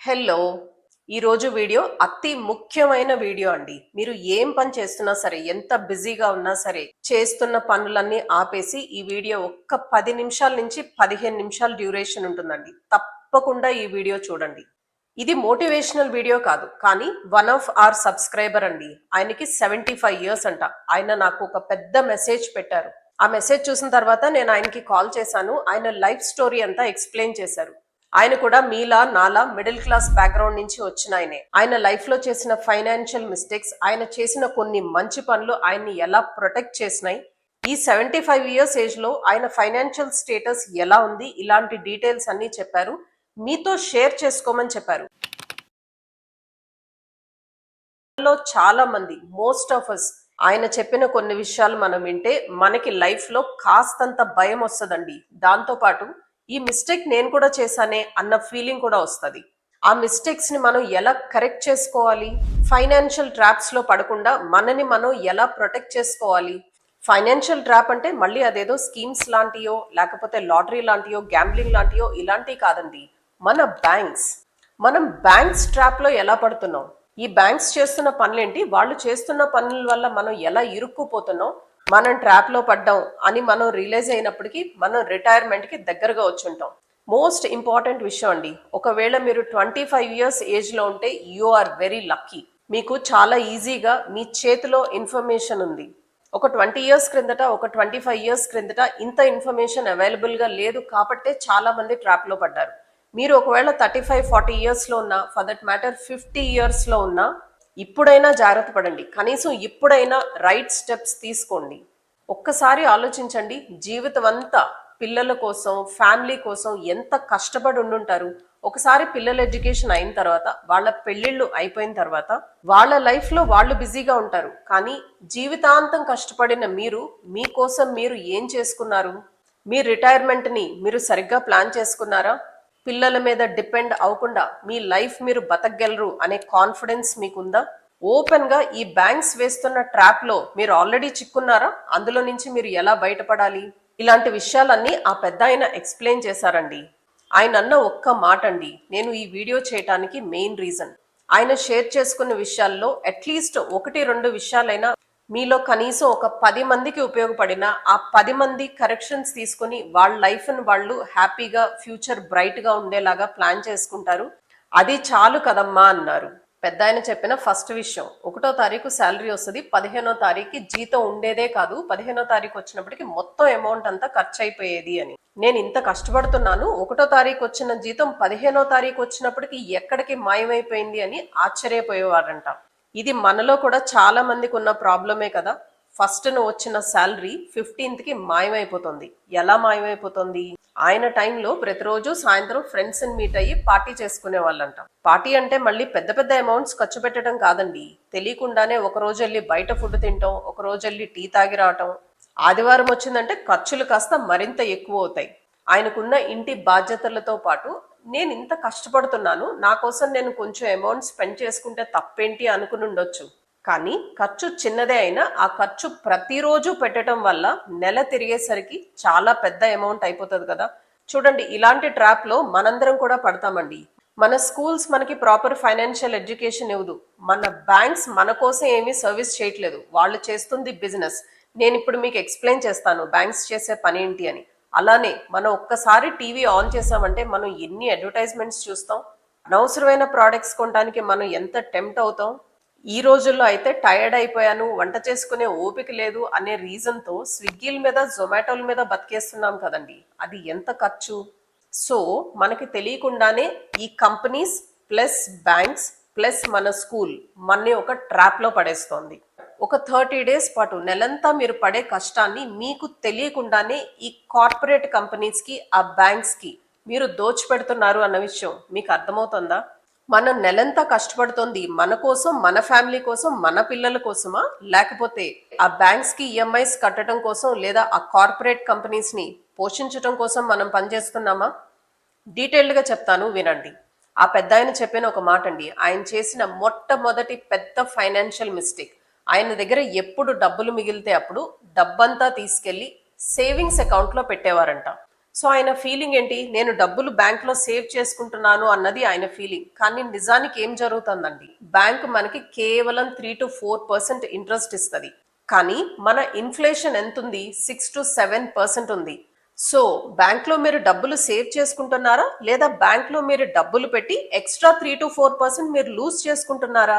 Hello. ఈరోజు video అతి ముఖ్యమైన వీడియో అండి. మీరు ఏం పని చేస్తున్నా సరే, ఎంత బిజీగా ఉన్నా సరే, చేస్తున్న పనులన్నీ ఆపేసి ఈ వీడియో ఒక్క 10 నిమిషాల నుంచి 15 నిమిషాల డ్యూరేషన్ ఉంటుందండి. తప్పకుండా ఈ వీడియో చూడండి. ఇది మోటివేషనల్ వీడియో కాదు, కానీ వన్ ఆఫ్ ఆర్ సబ్స్క్రైబర్ అండి. ఆయనకి 75 ఇయర్స్ అంట. ఆయన నాకు ఒక పెద్ద మెసేజ్ పెట్టారు. ఆ మెసేజ్ చూసిన తర్వాత నేను ఆయనకి కాల్ చేశాను. ఆయన లైఫ్ స్టోరీ అంతా ఎక్స్ప్లెయిన్ చేశారు. ఆయన కూడా మీలా నాలా మిడిల్ క్లాస్ బ్యాక్గ్రౌండ్ నుంచి వచ్చిన ఆయనే. ఆయన లైఫ్ లో చేసిన ఫైనాన్షియల్ మిస్టేక్స్, ఆయన చేసిన కొన్ని మంచి పనులు ఆయన్ని ఎలా ప్రొటెక్ట్ చేసినాయి, ఈ 75 ఇయర్స్ ఏజ్ లో ఆయన ఫైనాన్షియల్ స్టేటస్ ఎలా ఉంది, ఇలాంటి డీటెయిల్స్ అన్ని చెప్పారు. మీతో షేర్ చేసుకోమని చెప్పారు. చాలా మంది, మోస్ట్ ఆఫ్ అస్, ఆయన చెప్పిన కొన్ని విషయాలు మనం వింటే మనకి లైఫ్ లో కాస్తంత భయం వస్తుందండి. దాంతో పాటు ఈ మిస్టేక్ నేను కూడా చేశానే అన్న ఫీలింగ్ కూడా వస్తుంది. ఆ మిస్టేక్స్ ని మనం ఎలా కరెక్ట్ చేసుకోవాలి, ఫైనాన్షియల్ ట్రాప్స్ లో పడకుండా మనని మనం ఎలా ప్రొటెక్ట్ చేసుకోవాలి. ఫైనాన్షియల్ ట్రాప్ అంటే మళ్ళీ అదేదో స్కీమ్స్ లాంటియో, లేకపోతే లాటరీ లాంటియో, గ్యాంబ్లింగ్ లాంటియో ఇలాంటివి కాదండి. మన బ్యాంక్స్, మనం బ్యాంక్స్ ట్రాప్ లో ఎలా పడుతున్నాం, ఈ బ్యాంక్స్ చేస్తున్న పనులేంటి, వాళ్ళు చేస్తున్న పనుల వల్ల మనం ఎలా ఇరుక్కుపోతున్నాం, మనం ట్రాప్ లో పడ్డాం అని మనం రియలైజ్ అయినప్పటికీ మనం రిటైర్మెంట్ కి దగ్గరగా వచ్చుంటాం. మోస్ట్ ఇంపార్టెంట్ విషయం అండి, ఒకవేళ మీరు 25 ఇయర్స్ ఏజ్ లో ఉంటే యు ఆర్ వెరీ లక్కీ. మీకు చాలా ఈజీగా మీ చేతిలో ఇన్ఫర్మేషన్ ఉంది. ఒక 20 ఇయర్స్ క్రిందట, ఒక 25 ఇయర్స్ క్రిందట ఇంత ఇన్ఫర్మేషన్ అవైలబుల్ గా లేదు కాబట్టే చాలా మంది ట్రాప్ లో పడ్డారు. మీరు ఒకవేళ 35-40 ఇయర్స్ లో ఉన్నా, ఫర్ దట్ మ్యాటర్ 50 ఇయర్స్ లో ఉన్నా, ఇప్పుడైనా జాగ్రత్త పడండి. కనీసం ఇప్పుడైనా రైట్ స్టెప్స్ తీసుకోండి. ఒక్కసారి ఆలోచించండి, జీవితం అంతా పిల్లల కోసం, ఫ్యామిలీ కోసం ఎంత కష్టపడి ఉండుంటారు. ఒకసారి పిల్లల ఎడ్యుకేషన్ అయిన తర్వాత, వాళ్ళ పెళ్లిళ్ళు అయిపోయిన తర్వాత వాళ్ళ లైఫ్ లో వాళ్ళు బిజీగా ఉంటారు. కానీ జీవితాంతం కష్టపడిన మీరు, మీకోసం మీరు ఏం చేసుకున్నారు? మీ రిటైర్మెంట్ ని మీరు సరిగ్గా ప్లాన్ చేసుకున్నారా? పిల్లల మీద డిపెండ్ అవ్వకుండా మీ లైఫ్ మీరు బతకగలరు అనే కాన్ఫిడెన్స్ మీకుందా? ఓపెన్ గా ఈ బ్యాంక్స్ వేస్తున్న ట్రాప్ లో మీరు ఆల్రెడీ చిక్కున్నారా? అందులో నుంచి మీరు ఎలా బయటపడాలి? ఇలాంటి విషయాలన్నీ ఆ పెద్ద ఆయన ఎక్స్ప్లెయిన్ చేశారండి. ఆయన అన్న ఒక్క మాట అండి నేను ఈ వీడియో చేయటానికి మెయిన్ రీజన్. ఆయన షేర్ చేసుకున్న విషయాల్లో అట్లీస్ట్ 1-2 విషయాలైనా మీలో కనీసం ఒక 10 మందికి ఉపయోగపడిన, ఆ 10 మంది కరెక్షన్స్ తీసుకుని వాళ్ళ లైఫ్ని వాళ్ళు హ్యాపీగా, ఫ్యూచర్ బ్రైట్ గా ఉండేలాగా ప్లాన్ చేసుకుంటారు. అది చాలు కదమ్మా అన్నారు. పెద్ద ఆయన చెప్పిన ఫస్ట్ విషయం, 1వ తారీఖు శాలరీ వస్తుంది, 15వ తారీఖు జీతం ఉండేదే కాదు, 15వ తారీఖు వచ్చినప్పటికి మొత్తం అమౌంట్ అంతా ఖర్చు అయిపోయేది అని. నేను ఇంత కష్టపడుతున్నాను, 1వ తారీఖు వచ్చిన జీతం 15వ తారీఖు వచ్చినప్పటికి ఎక్కడికి మాయమైపోయింది అని ఆశ్చర్యపోయేవారంట. ఇది మనలో కూడా చాలా మందికి ఉన్న ప్రాబ్లమే కదా. ఫస్ట్ ను వచ్చిన శాలరీ 15th కి మాయమైపోతుంది. ఎలా మాయమైపోతుంది? ఆయన టైంలో ప్రతిరోజు సాయంత్రం ఫ్రెండ్స్ ని మీట్ అయ్యి పార్టీ చేసుకునే వాళ్ళంట. పార్టీ అంటే మళ్ళీ పెద్ద పెద్ద అమౌంట్స్ ఖర్చు పెట్టడం కాదండి. తెలియకుండానే ఒక రోజు వెళ్ళి బయట ఫుడ్ తింటాం, ఒక రోజు వెళ్ళి టీ తాగి రావటం. ఆదివారం వచ్చిందంటే ఖర్చులు కాస్త మరింత ఎక్కువ అవుతాయి. ఆయనకున్న ఇంటి బాధ్యతలతో పాటు నేను ఇంత కష్టపడుతున్నాను, నా కోసం నేను కొంచెం అమౌంట్ స్పెండ్ చేసుకుంటే తప్పేంటి అనుకుని ఉండొచ్చు. కానీ ఖర్చు చిన్నదే అయినా ఆ ఖర్చు ప్రతిరోజు పెట్టడం వల్ల నెల తిరిగేసరికి చాలా పెద్ద అమౌంట్ అయిపోతుంది కదా. చూడండి, ఇలాంటి ట్రాప్ లో మనందరం కూడా పడతామండి. మన స్కూల్స్ మనకి ప్రాపర్ ఫైనాన్షియల్ ఎడ్యుకేషన్ ఇవ్వదు. మన బ్యాంక్స్ మన కోసం ఏమీ సర్వీస్ చేయట్లేదు, వాళ్ళు చేస్తుంది బిజినెస్. నేను ఇప్పుడు మీకు ఎక్స్ప్లెయిన్ చేస్తాను బ్యాంక్స్ చేసే పని ఏంటి అని. అలానే మనం ఒక్కసారి టీవీ ఆన్ చేసామంటే మనం ఎన్ని అడ్వర్టైజ్మెంట్స్ చూస్తాం. అనవసరమైన ప్రోడక్ట్స్ కొనడానికి మనం ఎంత టెంప్ట్ అవుతాం. ఈ రోజుల్లో అయితే టైర్డ్ అయిపోయాను, వంట చేసుకునే ఓపిక లేదు అనే రీజన్తో స్విగ్గీల మీద, జొమాటోల మీద బతికేస్తున్నాం కదండి. అది ఎంత ఖర్చు. సో మనకి తెలియకుండానే ఈ కంపెనీస్ ప్లస్ బ్యాంక్స్ ప్లస్ మన స్కూల్ మనని ఒక ట్రాప్ లో పడేస్తోంది. ఒక 30 డేస్ పాటు, నెలంతా మీరు పడే కష్టాన్ని మీకు తెలియకుండానే ఈ కార్పొరేట్ కంపెనీస్ కి, ఆ బ్యాంక్స్ కి మీరు దోచిపెడుతున్నారు అన్న విషయం మీకు అర్థమవుతుందా? మనం నెలంతా కష్టపడుతోంది మన కోసం, మన ఫ్యామిలీ కోసం, మన పిల్లల కోసమా, లేకపోతే ఆ బ్యాంక్స్ కి ఈఎంఐస్ కట్టడం కోసం, లేదా ఆ కార్పొరేట్ కంపెనీస్ ని పోషించడం కోసం మనం పనిచేస్తున్నామా? డీటెయిల్డ్ గా చెప్తాను, వినండి. ఆ పెద్ద ఆయన చెప్పిన ఒక మాట అండి, ఆయన చేసిన మొట్టమొదటి పెద్ద ఫైనాన్షియల్ మిస్టేక్. ఆయన దగ్గర ఎప్పుడు డబ్బులు మిగిలితే అప్పుడు డబ్బంతా తీసుకెళ్లి సేవింగ్స్ అకౌంట్ లో పెట్టేవారంట. సో ఆయన ఫీలింగ్ ఏంటి, నేను డబ్బులు బ్యాంక్ లో సేవ్ చేసుకుంటున్నాను అన్నది ఆయన ఫీలింగ్. కానీ నిజానికి ఏం జరుగుతుందండి, బ్యాంక్ మనకి కేవలం 3 to 4% ఇంట్రెస్ట్ ఇస్తుంది. కానీ మన ఇన్ఫ్లేషన్ ఎంత ఉంది, 6 to 7% ఉంది. సో బ్యాంక్ లో మీరు డబ్బులు సేవ్ చేసుకుంటున్నారా, లేదా బ్యాంక్ లో మీరు డబ్బులు పెట్టి ఎక్స్ట్రా 3 to 4% మీరు లూజ్ చేసుకుంటున్నారా?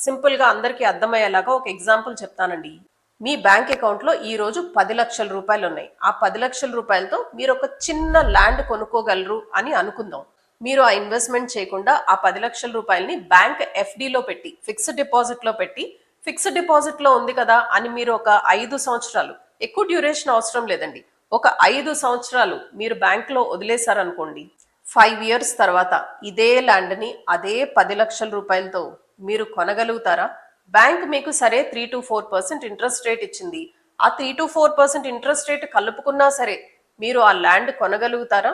సింపుల్ గా అందరికీ అర్థమయ్యేలాగా ఒక ఎగ్జాంపుల్ చెప్తానండి. మీ బ్యాంక్ అకౌంట్ లో ఈ రోజు 10 లక్షల రూపాయలు ఉన్నాయి. ఆ 10 లక్షల రూపాయలతో మీరు ఒక చిన్న ల్యాండ్ కొనుక్కోగలరు అని అనుకుందాం. మీరు ఆ ఇన్వెస్ట్మెంట్ చేయకుండా ఆ 10 లక్షల రూపాయలని బ్యాంక్ ఎఫ్డిలో పెట్టి, ఫిక్స్డ్ డిపాజిట్ లో పెట్టి, ఫిక్స్డ్ డిపాజిట్ లో ఉంది కదా అని మీరు ఒక 5 సంవత్సరాలు, ఎక్కువ డ్యూరేషన్ అవసరం లేదండి, ఒక 5 సంవత్సరాలు మీరు బ్యాంక్ లో వదిలేశారనుకోండి. 5 years తర్వాత ఇదే ల్యాండ్ ని అదే 10 లక్షల రూపాయలతో మీరు కొనగలుగుతారా? బ్యాంక్ మీకు సరే 3 to 4% ఇంట్రెస్ట్ రేట్ ఇచ్చింది. ఆ 3 to 4% ఇంట్రెస్ట్ రేట్ కలుపుకున్నా సరే మీరు ఆ ల్యాండ్ కొనగలుగుతారా?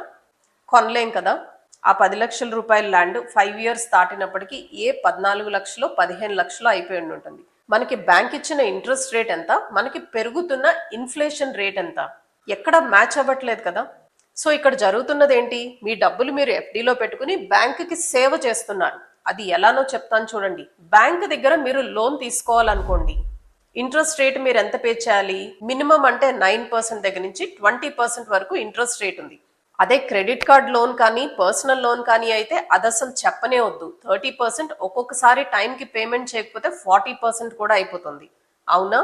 కొనలేం కదా. ఆ 10 లక్షల రూపాయల ల్యాండ్ 5 years దాటినప్పటికీ ఏ 14 లక్షలు 15 లక్షలు అయిపోయి ఉంటుంది. మనకి బ్యాంక్ ఇచ్చిన ఇంట్రెస్ట్ రేట్ ఎంత, మనకి పెరుగుతున్న ఇన్ఫ్లేషన్ రేట్ ఎంత, ఎక్కడ మ్యాచ్ అవ్వట్లేదు కదా. సో ఇక్కడ జరుగుతున్నది ఏంటి, మీ డబ్బులు మీరు ఎఫ్డీలో పెట్టుకుని బ్యాంకుకి సేవ చేస్తున్నారు. అది ఎలానో చెప్తాను చూడండి. బ్యాంక్ దగ్గర మీరు లోన్ తీసుకోవాలనుకోండి, ఇంట్రెస్ట్ రేట్ మీరు ఎంత పే చేయాలి? మినిమం అంటే 9% దగ్గర నుంచి 20% వరకు ఇంట్రెస్ట్ రేట్ ఉంది. అదే క్రెడిట్ కార్డ్ లోన్ కానీ పర్సనల్ లోన్ కానీ అయితే అది అసలు చెప్పనే వద్దు. 30%, ఒక్కొక్కసారి టైంకి పేమెంట్ చేయకపోతే 40% కూడా అయిపోతుంది. అవునా?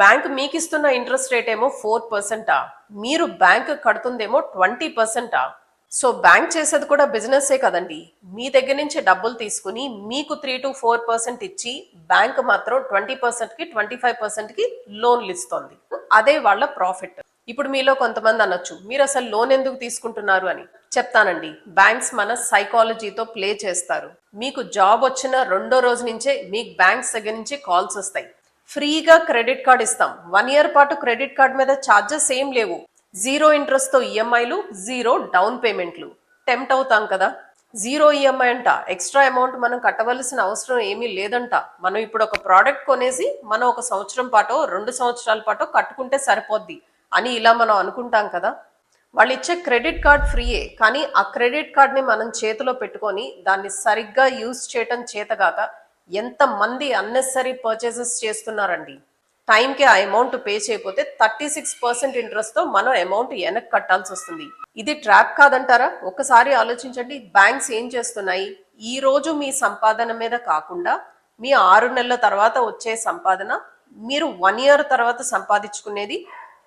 బ్యాంక్ మీకు ఇస్తున్న ఇంట్రెస్ట్ రేట్ ఏమో 4%, మీరు బ్యాంక్ కడుతుందేమో 20%. సో బ్యాంక్ చేసేది కూడా బిజినెస్సే కదండి. మీ దగ్గర నుంచి డబ్బులు తీసుకుని మీకు 3 to 4% ఇచ్చి బ్యాంక్ మాత్రం 20%కి 25%కి లోన్లు ఇస్తుంది. అదే వాళ్ళ ప్రాఫిట్. ఇప్పుడు మీలో కొంతమంది అనొచ్చు, మీరు అసలు లోన్ ఎందుకు తీసుకుంటున్నారు అని. చెప్తానండి. బ్యాంక్స్ మన సైకాలజీతో ప్లే చేస్తారు. మీకు జాబ్ వచ్చిన 2వ రోజు నుంచే మీకు బ్యాంక్స్ దగ్గర నుంచి కాల్స్ వస్తాయి. ఫ్రీగా క్రెడిట్ కార్డ్ ఇస్తాం, 1 year పాటు క్రెడిట్ కార్డ్ మీద ఛార్జెస్ ఏం లేవు, 0 ఇంట్రెస్ట్ తో ఈఎంఐలు, 0 డౌన్ పేమెంట్లు. టెంప్ట్ అవుతాం కదా. 0 ఈఎంఐ అంట, ఎక్స్ట్రా అమౌంట్ మనం కట్టవలసిన అవసరం ఏమీ లేదంట. మనం ఇప్పుడు ఒక ప్రోడక్ట్ కొనేసి మనం 1 సంవత్సరం పాటో 2 సంవత్సరాల పాటో కట్టుకుంటే సరిపోద్ది అని ఇలా మనం అనుకుంటాం కదా. వాళ్ళు ఇచ్చే క్రెడిట్ కార్డ్ ఫ్రీయే, కానీ ఆ క్రెడిట్ కార్డ్ని మనం చేతిలో పెట్టుకొని దాన్ని సరిగ్గా యూజ్ చేయటం చేతగాక ఎంతమంది అన్నెసరీ పర్చేసెస్ చేస్తున్నారండి. టైంకి ఆ అమౌంట్ పే చేయకపోతే 36% ఇంట్రెస్ట్ తో మనం అమౌంట్ వెనక్కి కట్టాల్సి వస్తుంది. ఇది ట్రాప్ కాదంటారా? ఒక్కసారి ఆలోచించండి. బ్యాంక్స్ ఏం చేస్తున్నాయి, ఈ రోజు మీ సంపాదన మీద కాకుండా మీ 6 నెలల తర్వాత వచ్చే సంపాదన, మీరు 1 year తర్వాత సంపాదించుకునేది,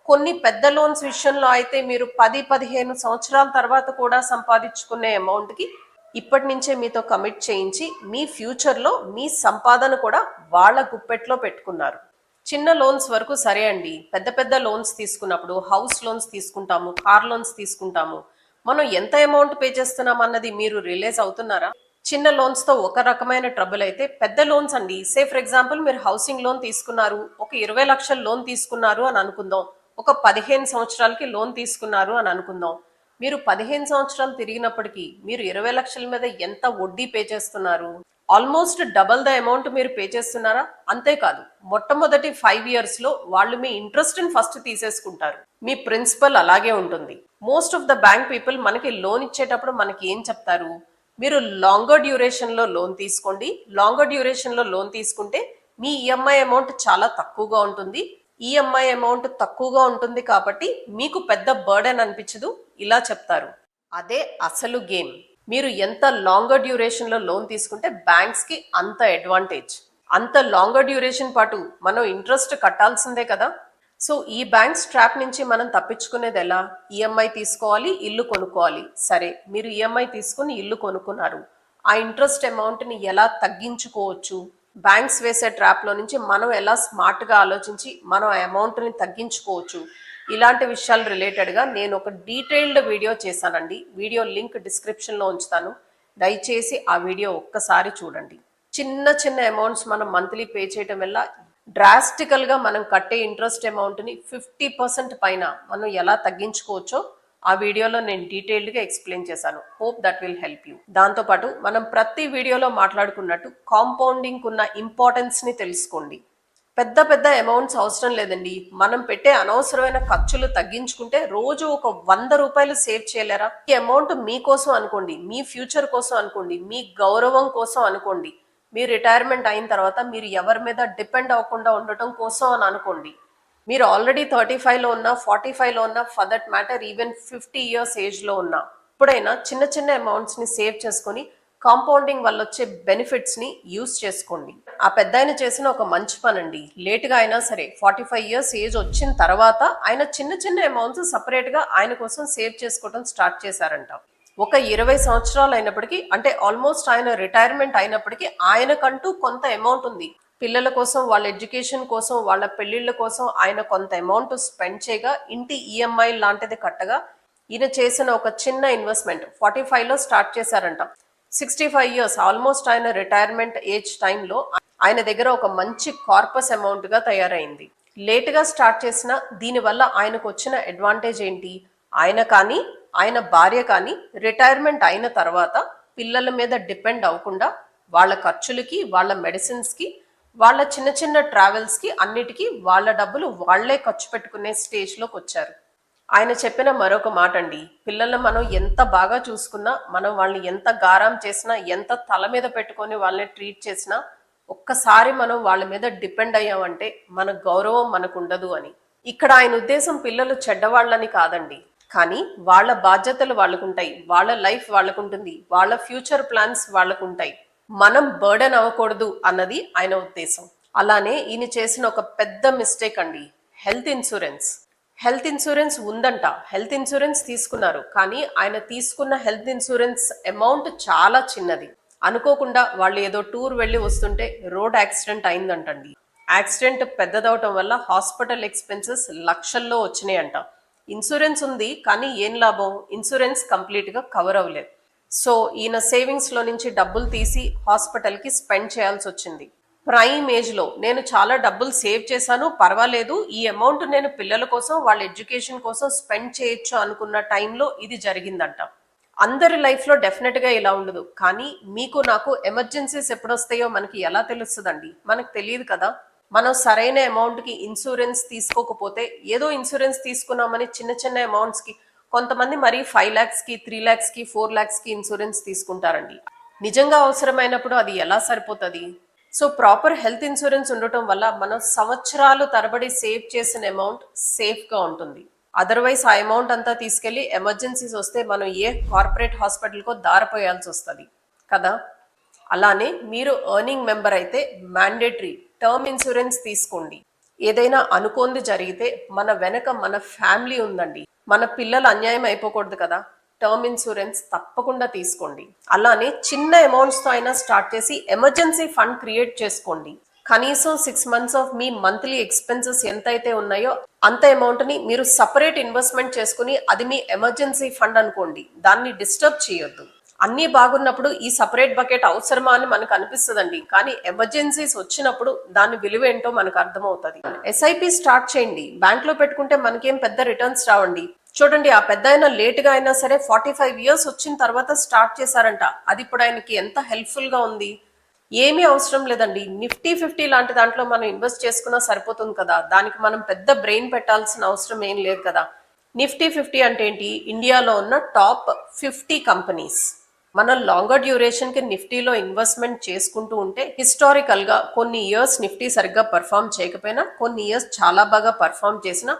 కొన్ని పెద్ద లోన్స్ విషయంలో అయితే మీరు 10-15 సంవత్సరాల తర్వాత కూడా సంపాదించుకునే అమౌంట్ కి ఇప్పటి నుంచే మీతో కమిట్ చేయించి మీ ఫ్యూచర్ లో మీ సంపాదన కూడా వాళ్ళ గుప్పెట్లో పెట్టుకున్నారు. చిన్న లోన్స్ వరకు సరే అండి. పెద్ద పెద్ద లోన్స్ తీసుకున్నప్పుడు హౌస్ లోన్స్ తీసుకుంటాము, కార్ లోన్స్ తీసుకుంటాము, మనం ఎంత అమౌంట్ పే చేస్తున్నాం అన్నది మీరు రియలైజ్ అవుతున్నారా? చిన్న లోన్స్ తో ఒక రకమైన ట్రబుల్ అయితే పెద్ద లోన్స్ అండి, సే ఫర్ ఎగ్జాంపుల్ మీరు హౌసింగ్ లోన్ తీసుకున్నారు, ఒక 20 లక్షల లోన్ తీసుకున్నారు అని అనుకుందాం, ఒక 15 సంవత్సరాలకి లోన్ తీసుకున్నారు అని అనుకుందాం. మీరు 15 సంవత్సరాలు తిరిగినప్పటికీ మీరు 20 లక్షల మీద ఎంత వడ్డీ పే చేస్తున్నారు? ఆల్మోస్ట్ డబల్ ద అమౌంట్ మీరు పే చేస్తున్నారా? అంతేకాదు, మొట్టమొదటి 5 years లో వాళ్ళు మీ ఇంట్రెస్ట్ ని ఫస్ట్ తీసేసుకుంటారు, మీ ప్రిన్సిపల్ అలాగే ఉంటుంది. Most of the bank people మనకి లోన్ ఇచ్చేటప్పుడు మనకి ఏం చెప్తారు, మీరు లాంగర్ డ్యూరేషన్ లో లోన్ తీసుకోండి, లాంగర్ డ్యూరేషన్ లో లోన్ తీసుకుంటే మీ ఈఎంఐ అమౌంట్ చాలా తక్కువగా ఉంటుంది, ఈఎంఐ అమౌంట్ తక్కువగా ఉంటుంది కాబట్టి మీకు పెద్ద బర్డెన్ అనిపించదు, ఇలా చెప్తారు. అదే అసలు గేమ్. మీరు ఎంత లాంగర్ డ్యూరేషన్ లో లోన్ తీసుకుంటే బ్యాంక్స్ కి అంత అడ్వాంటేజ్. అంత లాంగర్ డ్యూరేషన్ పాటు మనం ఇంట్రెస్ట్ కట్టాల్సిందే కదా. సో ఈ బ్యాంక్స్ ట్రాప్ నుంచి మనం తప్పించుకునేది ఎలా? ఈఎంఐ తీసుకోవాలి, ఇల్లు కొనుక్కోవాలి. సరే, మీరు ఈఎంఐ తీసుకుని ఇల్లు కొనుక్కున్నారు, ఆ ఇంట్రెస్ట్ అమౌంట్ ని ఎలా తగ్గించుకోవచ్చు? బ్యాంక్స్ వేసే ట్రాప్ లో నుంచి మనం ఎలా స్మార్ట్ గా ఆలోచించి మనం ఆ అమౌంట్ ని తగ్గించుకోవచ్చు? ఇలాంటి విషయాలు రిలేటెడ్ గా నేను ఒక డీటెయిల్డ్ వీడియో చేశానండి. వీడియో లింక్ డిస్క్రిప్షన్ లో ఉంచుతాను, దయచేసి ఆ వీడియో ఒక్కసారి చూడండి. చిన్న చిన్న అమౌంట్స్ మనం మంత్లీ పే చేయడం వల్ల డ్రాస్టికల్ గా మనం కట్టే ఇంట్రెస్ట్ అమౌంట్ ని 50% పైన మనం ఎలా తగ్గించుకోవచ్చో ఆ వీడియోలో నేను డీటెయిల్డ్ గా ఎక్స్ప్లెయిన్ చేశాను. Hope that will help you. దాంతో పాటు మనం ప్రతి వీడియోలో మాట్లాడుకున్నట్టు కాంపౌండింగ్ ఉన్న ఇంపార్టెన్స్ ని తెలుసుకోండి. పెద్ద పెద్ద అమౌంట్స్ అవసరం లేదండి. మనం పెట్టే అనవసరమైన ఖర్చులు తగ్గించుకుంటే రోజు ఒక 100 రూపాయలు సేవ్ చేయలేరా? ఈ అమౌంట్ మీకోసం అనుకోండి, మీ ఫ్యూచర్ కోసం అనుకోండి, మీ గౌరవం కోసం అనుకోండి, మీ రిటైర్మెంట్ అయిన తర్వాత మీరు ఎవరి మీద డిపెండ్ అవ్వకుండా ఉండటం కోసం అని అనుకోండి. మీరు ఆల్రెడీ 35లో ఉన్నా, 45లో ఉన్నా, for that matter even 50 years ఏజ్లో ఉన్నా, ఇప్పుడైనా చిన్న చిన్న అమౌంట్స్ని సేవ్ చేసుకొని కాంపౌండింగ్ వల్ల వచ్చే బెనిఫిట్స్ని యూస్ చేసుకోండి. ఆ పెద్దాయన చేసిన ఒక మంచి పని అండి. లేట్గా అయినా సరే 45 years ఏజ్ వచ్చిన తర్వాత ఆయన చిన్న చిన్న అమౌంట్స్ సపరేట్గా ఆయన కోసం సేవ్ చేసుకోవడం స్టార్ట్ చేశారంట. ఒక 20 సంవత్సరాలు అయినప్పటికీ, అంటే ఆల్మోస్ట్ ఆయన రిటైర్మెంట్ అయినప్పటికీ ఆయనకంటూ కొంత అమౌంట్ ఉంది. పిల్లల కోసం, వాళ్ళ ఎడ్యుకేషన్ కోసం, వాళ్ళ పెళ్లిళ్ళ కోసం ఆయన కొంత అమౌంట్ స్పెండ్ చేయగా, ఇంటి ఈఎంఐ లాంటిది కట్టగా, ఈయన చేసిన ఒక చిన్న ఇన్వెస్ట్మెంట్ 45లో స్టార్ట్ చేశారంట. 65 years ఆల్మోస్ట్ ఆయన రిటైర్మెంట్ ఏజ్ టైంలో ఆయన దగ్గర ఒక మంచి కార్పస్ అమౌంట్ గా తయారైంది. లేటుగా స్టార్ట్ చేసిన దీనివల్ల ఆయనకు వచ్చిన అడ్వాంటేజ్ ఏంటి? ఆయన కానీ ఆయన భార్య కానీ రిటైర్మెంట్ అయిన తర్వాత పిల్లల మీద డిపెండ్ అవ్వకుండా వాళ్ళ ఖర్చులకి, వాళ్ళ మెడిసిన్స్కి, వాళ్ళ చిన్న చిన్న ట్రావెల్స్కి అన్నిటికీ వాళ్ళ డబ్బులు వాళ్లే ఖర్చు పెట్టుకునే స్టేజ్లోకి వచ్చారు. ఆయన చెప్పిన మరొక మాట అండి, పిల్లలు మనం ఎంత బాగా చూసుకున్నా, మనం వాళ్ళని ఎంత గారం చేసినా, ఎంత తల మీద పెట్టుకొని వాళ్ళని ట్రీట్ చేసినా, ఒక్కసారి మనం వాళ్ళ మీద డిపెండ్ అయ్యామంటే మన గౌరవం మనకు ఉండదు అని. ఇక్కడ ఆయన ఉద్దేశం పిల్లలు చెడ్డవాళ్ళని కాదండి, కానీ వాళ్ళ బాధ్యతలు వాళ్ళకుంటాయి, వాళ్ళ లైఫ్ వాళ్ళకుంటుంది, వాళ్ళ ఫ్యూచర్ ప్లాన్స్ వాళ్ళకుంటాయి, మనం బర్డెన్ అవ్వకూడదు అన్నది ఆయన ఉద్దేశం. అలానే ఈయన చేసిన ఒక పెద్ద మిస్టేక్ అండి, హెల్త్ ఇన్సూరెన్స్. హెల్త్ ఇన్సూరెన్స్ ఉందంట, హెల్త్ ఇన్సూరెన్స్ తీసుకున్నారు, కానీ ఆయన తీసుకున్న హెల్త్ ఇన్సూరెన్స్ అమౌంట్ చాలా చిన్నది. అనుకోకుండా వాళ్ళు ఏదో టూర్ వెళ్ళి వస్తుంటే రోడ్ యాక్సిడెంట్ అయిందంటండి. యాక్సిడెంట్ పెద్దదవటం వల్ల హాస్పిటల్ ఎక్స్పెన్సెస్ లక్షల్లో వచ్చినాయంట. ఇన్సూరెన్స్ ఉంది, కానీ ఏం లాభం? ఇన్సూరెన్స్ కంప్లీట్గా కవర్ అవ్వలేదు. సో ఈయన సేవింగ్స్లో నుంచి డబ్బులు తీసి హాస్పిటల్కి స్పెండ్ చేయాల్సి వచ్చింది. ప్రైమ్ ఏజ్లో నేను చాలా డబ్బులు సేవ్ చేశాను, పర్వాలేదు, ఈ అమౌంట్ నేను పిల్లల కోసం, వాళ్ళ ఎడ్యుకేషన్ కోసం స్పెండ్ చేయొచ్చు అనుకున్న టైంలో ఇది జరిగిందంట. అందరి లైఫ్లో డెఫినెట్గా ఇలా ఉండదు, కానీ మీకు నాకు ఎమర్జెన్సీస్ ఎప్పుడొస్తాయో మనకి ఎలా తెలుస్తుందండి? మనకు తెలియదు కదా. మనం సరైన అమౌంట్కి ఇన్సూరెన్స్ తీసుకోకపోతే, ఏదో ఇన్సూరెన్స్ తీసుకున్నామని చిన్న చిన్న అమౌంట్స్కి, కొంతమంది మరి 5 lakhsకి, 3 lakhsకి, 4 lakhsకి ఇన్సూరెన్స్ తీసుకుంటారండి. నిజంగా అవసరమైనప్పుడు అది ఎలా సరిపోతుంది? సో ప్రాపర్ హెల్త్ ఇన్సూరెన్స్ ఉండటం వల్ల మనం సంవత్సరాలు తరబడి సేవ్ చేసిన అమౌంట్ సేఫ్గా ఉంటుంది. అదర్వైజ్ ఆ అమౌంట్ అంతా తీసుకెళ్లి ఎమర్జెన్సీస్ వస్తే మనం ఏ కార్పొరేట్ హాస్పిటల్కో దారిపోయాల్సి వస్తుంది కదా. అలానే మీరు ఎర్నింగ్ మెంబర్ అయితే మ్యాండేటరీ టర్మ్ ఇన్సూరెన్స్ తీసుకోండి. ఏదైనా అనుకోంది జరిగితే మన వెనక మన ఫ్యామిలీ ఉందండి, మన పిల్లలు అన్యాయం అయిపోకూడదు కదా. టర్మ్ ఇన్సూరెన్స్ తప్పకుండా తీసుకోండి. అలానే చిన్న అమౌంట్స్తో అయినా స్టార్ట్ చేసి ఎమర్జెన్సీ ఫండ్ క్రియేట్ చేసుకోండి. కనీసం 6 months of me monthly expenses ఎంతైతే ఉన్నాయో అంత అమౌంట్ని మీరు సపరేట్ ఇన్వెస్ట్మెంట్ చేసుకుని అది మీ ఎమర్జెన్సీ ఫండ్ అనుకోండి. దాన్ని డిస్టర్బ్ చేయొద్దు. అన్నీ బాగున్నప్పుడు ఈ సపరేట్ బకెట్ అవసరమా అని మనకు అనిపిస్తుందండి, కానీ ఎమర్జెన్సీస్ వచ్చినప్పుడు దాని విలువ ఏంటో మనకు అర్థమవుతుంది. ఎస్ఐపి స్టార్ట్ చేయండి. బ్యాంక్లో పెట్టుకుంటే మనకేం పెద్ద రిటర్న్స్ రావండి. చూడండి, ఆ పెద్ద ఆయన లేటుగా అయినా సరే 45 years వచ్చిన తర్వాత స్టార్ట్ చేశారంట. అది ఇప్పుడు ఆయనకి ఎంత హెల్ప్ఫుల్గా ఉంది. ఏమీ అవసరం లేదండి, నిఫ్టీ 50 లాంటి దాంట్లో మనం ఇన్వెస్ట్ చేసుకున్నా సరిపోతుంది కదా. దానికి మనం పెద్ద బ్రెయిన్ పెట్టాల్సిన అవసరం ఏం లేదు కదా. నిఫ్టీ 50 అంటే ఏంటి? ఇండియాలో ఉన్న టాప్ 50 కంపెనీస్. మనం లాంగర్ డ్యూరేషన్కి నిఫ్టీలో ఇన్వెస్ట్మెంట్ చేసుకుంటూ ఉంటే హిస్టారికల్గా కొన్ని ఇయర్స్ నిఫ్టీ సరిగ్గా పర్ఫామ్ చేయకపోయినా, కొన్ని ఇయర్స్ చాలా బాగా పర్ఫామ్ చేసిన,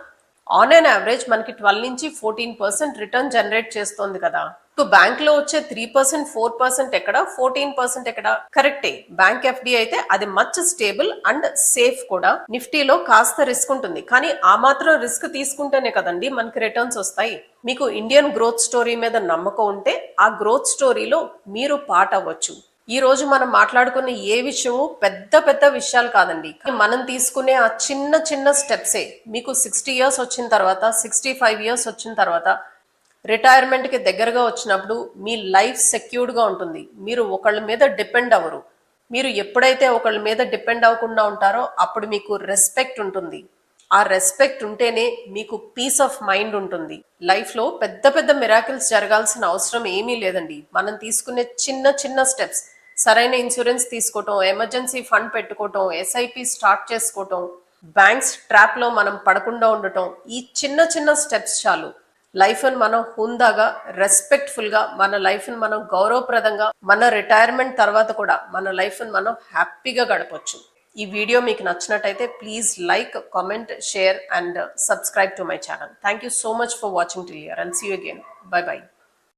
ఆన్ అండ్ యావరేజ్ మనకి 12 నుంచి 14% రిటర్న్ జనరేట్ చేస్తోంది కదా. బ్యాంక్ లో వచ్చే 3%, 4% ఎక్కడ, 14% ఎక్కడ? కరెక్టే. బ్యాంక్ ఎఫ్డి అయితే అది మచ్ స్టేబుల్ అండ్ సేఫ్ కూడా. నిఫ్టీలో కాస్త రిస్క్ ఉంటుంది, కానీ ఆ మాత్రం రిస్క్ తీసుకుంటేనే కదండి మనకి రిటర్న్స్ వస్తాయి. మీకు ఇండియన్ గ్రోత్ స్టోరీ మీద నమ్మకం ఉంటే ఆ గ్రోత్ స్టోరీలో మీరు పార్ట్ అవ్వచ్చు. ఈ రోజు మనం మాట్లాడుకునే ఏ విషయము పెద్ద పెద్ద విషయాలు కాదండి, మనం తీసుకునే ఆ చిన్న చిన్న స్టెప్సే మీకు 60 years వచ్చిన తర్వాత, 65 years వచ్చిన తర్వాత, రిటైర్మెంట్కి దగ్గరగా వచ్చినప్పుడు మీ లైఫ్ సెక్యూర్డ్గా ఉంటుంది. మీరు ఒకళ్ళ మీద డిపెండ్ అవ్వరు. మీరు ఎప్పుడైతే ఒకళ్ళ మీద డిపెండ్ అవ్వకుండా ఉంటారో అప్పుడు మీకు రెస్పెక్ట్ ఉంటుంది. ఆ రెస్పెక్ట్ ఉంటేనే మీకు పీస్ ఆఫ్ మైండ్ ఉంటుంది. లైఫ్లో పెద్ద పెద్ద మిరాకిల్స్ జరగాల్సిన అవసరం ఏమీ లేదండి. మనం తీసుకునే చిన్న చిన్న స్టెప్స్, సరైన ఇన్సూరెన్స్ తీసుకోవటం, ఎమర్జెన్సీ ఫండ్ పెట్టుకోవటం, ఎస్ఐపి స్టార్ట్ చేసుకోవటం, బ్యాంక్స్ ట్రాప్ లో మనం పడకుండా ఉండటం, ఈ చిన్న చిన్న స్టెప్స్ చాలు లైఫ్ ని మనం హుందాగా, రెస్పెక్ట్ఫుల్ గా, మన లైఫ్ ని మనం గౌరవప్రదంగా, మన రిటైర్మెంట్ తర్వాత కూడా మన లైఫ్ ని మనం హ్యాపీగా గడపొచ్చు. ఈ వీడియో మీకు నచ్చినట్టయితే please like, comment, share and subscribe to my channel. Thank you so much for watching till here. I'll see you again. Bye bye.